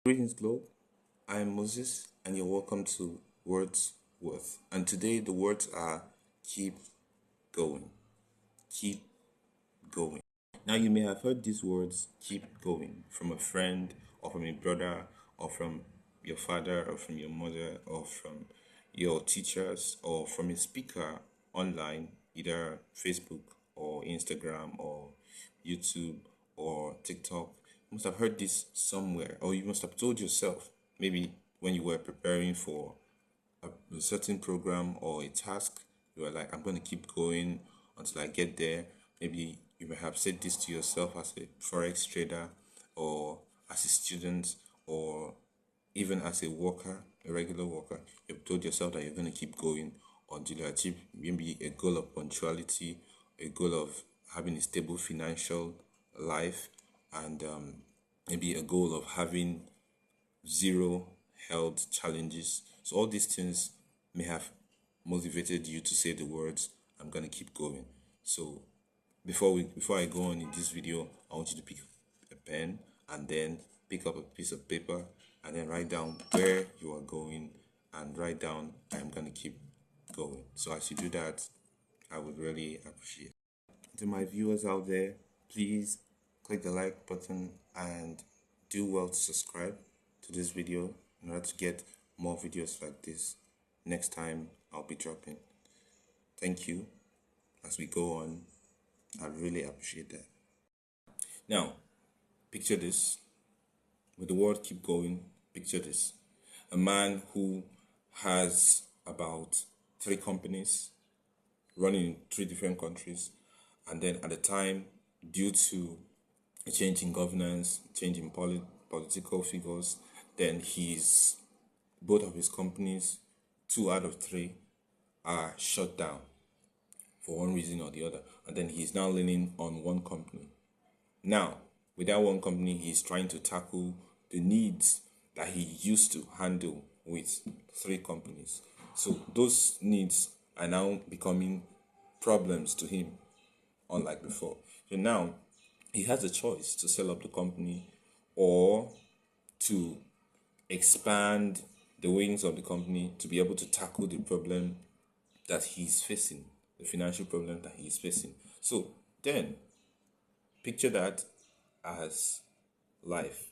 Greetings, Globe. I'm Moses, and you're welcome to Words Worth. And today, the words are keep going. Keep going. Now, you may have heard these words, keep going, from a friend, or from a brother, or from your father, or from your mother, or from your teachers, or from a speaker online, either Facebook, or Instagram, or YouTube, or TikTok. You must have heard this somewhere, or you must have told yourself, maybe when you were preparing for a certain program or a task, you are like, I'm going to keep going until I get there. Maybe you may have said this to yourself as a forex trader, or as a student, or even as a worker, a regular worker. You've told yourself that you're going to keep going until you achieve maybe a goal of punctuality, a goal of having a stable financial life, and maybe a goal of having zero health challenges. So all these things may have motivated you to say the words, I'm gonna keep going. So before I go on in this video, I want you to pick a pen and then pick up a piece of paper and then write down where you are going and write down I'm gonna keep going. So as you do that, I would really appreciate it. To my viewers out there, please click the like button and do well to subscribe to this video in order to get more videos like this next time I'll be dropping. Thank you. As we go on, I really appreciate that. Now, picture this. With the word keep going, picture this. A man who has about 3 companies running in 3 different countries, and then at the time, due to a change in governance, change in political figures, then both of his companies, 2 out of 3, are shut down for one reason or the other, and then he's now leaning on one company. Now, with that one company, he's trying to tackle the needs that he used to handle with 3 companies. So those needs are now becoming problems to him, unlike before. So now he has a choice to sell up the company or to expand the wings of the company to be able to tackle the problem that he's facing, the financial problem that he's facing. So then picture that as life.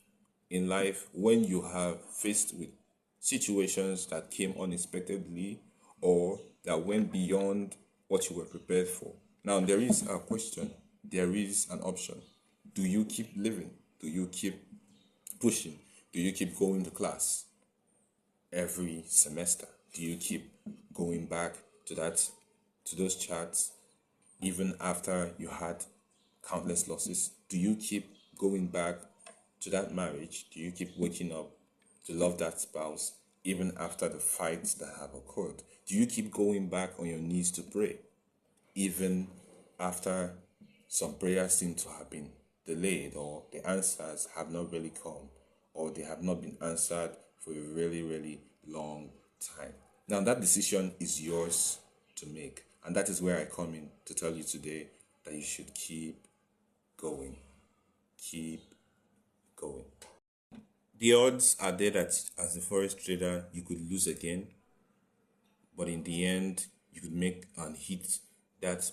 In life, when you have faced with situations that came unexpectedly or that went beyond what you were prepared for. Now, there is a question, there is an option. Do you keep living? Do you keep pushing? Do you keep going to class every semester? Do you keep going back to those charts even after you had countless losses? Do you keep going back to that marriage? Do you keep waking up to love that spouse even after the fights that have occurred? Do you keep going back on your knees to pray even after some prayers seem to have been delayed, or the answers have not really come, or they have not been answered for a really, really long time? Now, that decision is yours to make, and that is where I come in to tell you today that you should keep going. Keep going. The odds are there that as a forex trader, you could lose again, but in the end, you could make and hit that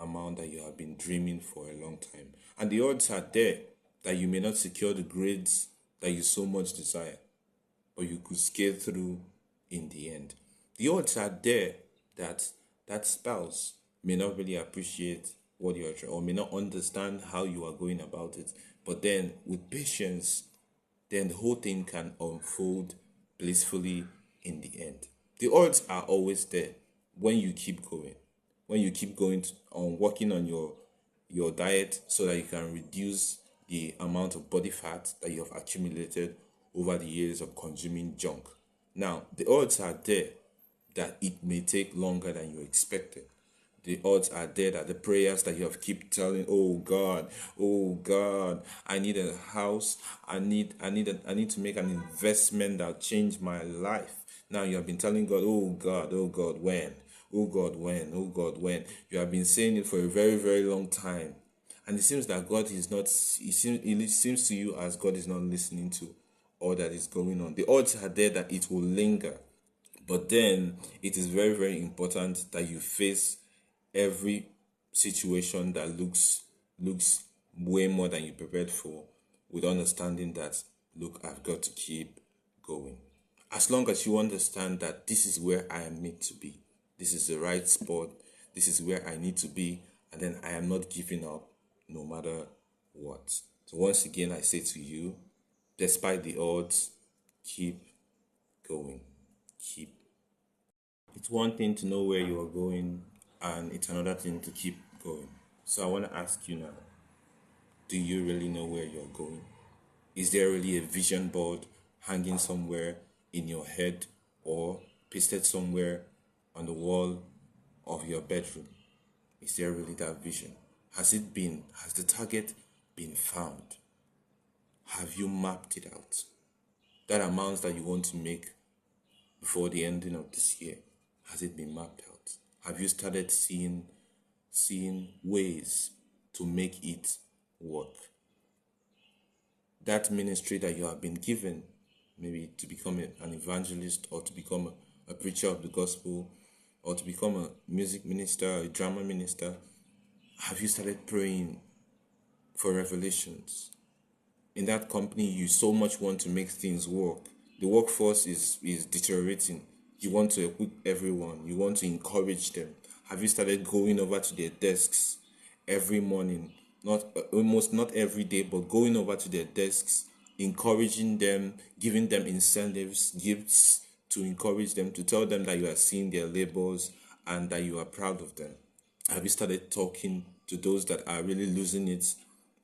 amount that you have been dreaming for a long time. And the odds are there that you may not secure the grades that you so much desire, but you could scale through in the end. The odds are there that that spouse may not really appreciate what you are trying, or may not understand how you are going about it. But then with patience, then the whole thing can unfold blissfully in the end. The odds are always there when you keep going. When you keep going on working on your diet so that you can reduce the amount of body fat that you have accumulated over the years of consuming junk. Now, the odds are there that it may take longer than you expected. The odds are there that the prayers that you have keep telling, oh God, I need a house, I need to make an investment that change my life. Now you have been telling God, oh God, when? Oh God, when? Oh God, when? You have been saying it for a very, very long time. And it seems that God is not, it seems to you as God is not listening to or that is going on. The odds are there that it will linger. But then it is very, very important that you face every situation that looks way more than you prepared for, with understanding that, look, I've got to keep going. As long as you understand that this is where I am meant to be, this is the right spot, this is where I need to be, and then I am not giving up no matter what. So once again, I say to you, despite the odds, keep going. Keep. It's one thing to know where you are going, and it's another thing to keep going. So I want to ask you now, do you really know where you're going? Is there really a vision board hanging somewhere in your head or pasted somewhere on the wall of your bedroom? Is there really that vision? Has the target been found? Have you mapped it out? That amount that you want to make before the ending of this year, has it been mapped out? Have you started seeing ways to make it work? That ministry that you have been given, maybe to become an evangelist, or to become a preacher of the gospel, or to become a music minister, a drama minister, have you started praying for revelations? In that company, you so much want to make things work. The workforce is deteriorating. You want to equip everyone. You want to encourage them. Have you started going over to their desks every morning? Not every day, but going over to their desks, encouraging them, giving them incentives, gifts to encourage them, to tell them that you are seeing their labors and that you are proud of them. Have you started talking to those that are really losing it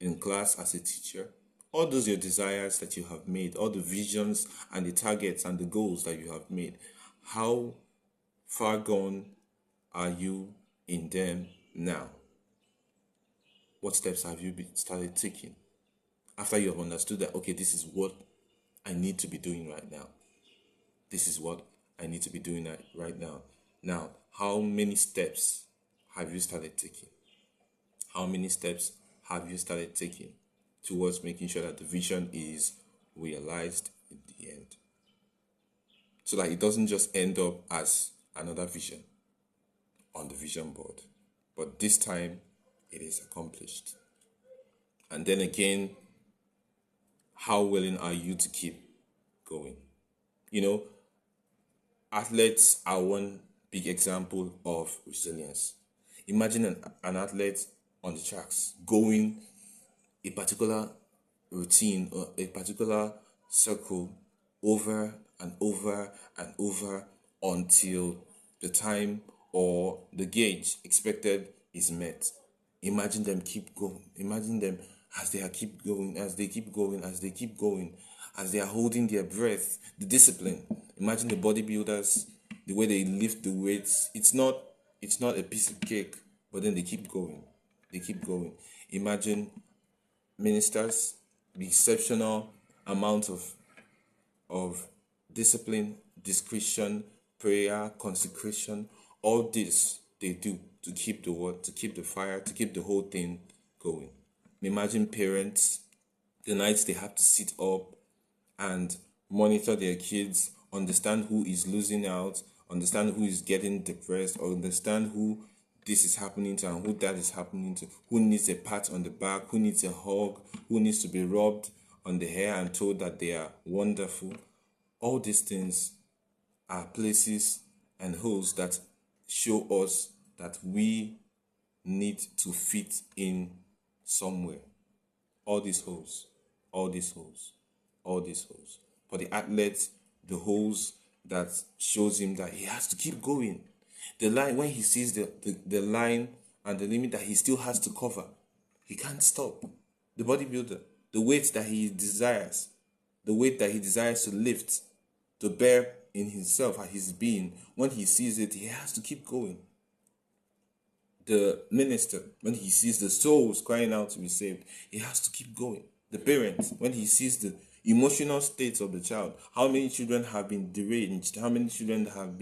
in class as a teacher? All those your desires that you have made, all the visions and the targets and the goals that you have made, how far gone are you in them now? What steps have you started taking? After you have understood that, okay, this is what I need to be doing right now. This is what I need to be doing right now. Now, how many steps have you started taking? How many steps have you started taking towards making sure that the vision is realized in the end? So that it doesn't just end up as another vision on the vision board, but this time it is accomplished. And then again, how willing are you to keep going? Athletes are one big example of resilience. Imagine an athlete on the tracks going a particular routine or a particular circle over and over and over until the time or the gauge expected is met. Imagine them keep going. Imagine them as they keep going, as they keep going, as they keep going, as they are holding their breath, the discipline. Imagine the bodybuilders, the way they lift the weights. It's not a piece of cake, but then they keep going. They keep going. Imagine ministers, the exceptional amount of discipline, discretion, prayer, consecration, all this they do to keep the word, to keep the fire, to keep the whole thing going. Imagine parents, the nights they have to sit up and monitor their kids, understand who is losing out, understand who is getting depressed, or understand who this is happening to and who that is happening to, who needs a pat on the back, who needs a hug, who needs to be rubbed on the hair and told that they are wonderful. All these things are places and holes that show us that we need to fit in somewhere. All these holes, all these holes, all these holes. For the athlete, the holes that shows him that he has to keep going. The line, when he sees the line and the limit that he still has to cover, he can't stop. The bodybuilder, the weight that he desires, to lift, to bear in himself, at his being, when he sees it, he has to keep going. The minister, when he sees the souls crying out to be saved, he has to keep going. The parent, when he sees the emotional states of the child, how many children have been deranged, how many children have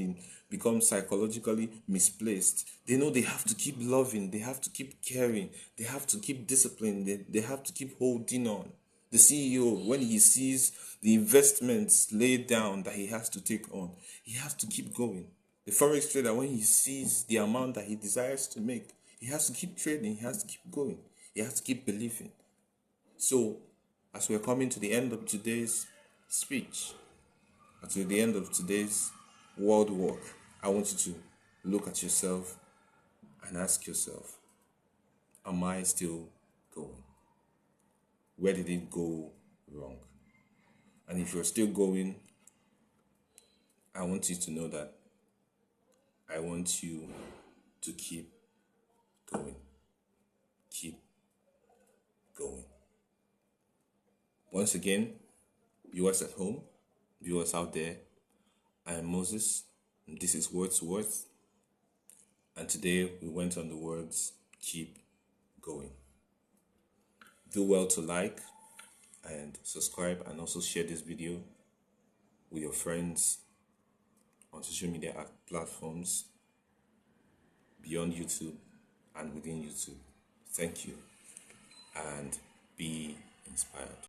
become psychologically misplaced, they know they have to keep loving, they have to keep caring, they have to keep disciplining, they have to keep holding on. The CEO, when he sees the investments laid down that he has to take on, he has to keep going. The forex trader, when he sees the amount that he desires to make, he has to keep trading, he has to keep going, he has to keep believing. So, as we're coming to the end of today's speech, to the end of today's world walk, I want you to look at yourself and ask yourself, am I still going? Where did it go wrong? And if you're still going, I want you to know that I want you to keep going. Keep going. Once again, viewers at home, viewers out there, I am Moses, and this is Wordsworth. And today we went on the words, keep going. Do well to like and subscribe, and also share this video with your friends on social media platforms beyond YouTube and within YouTube. Thank you, and be inspired.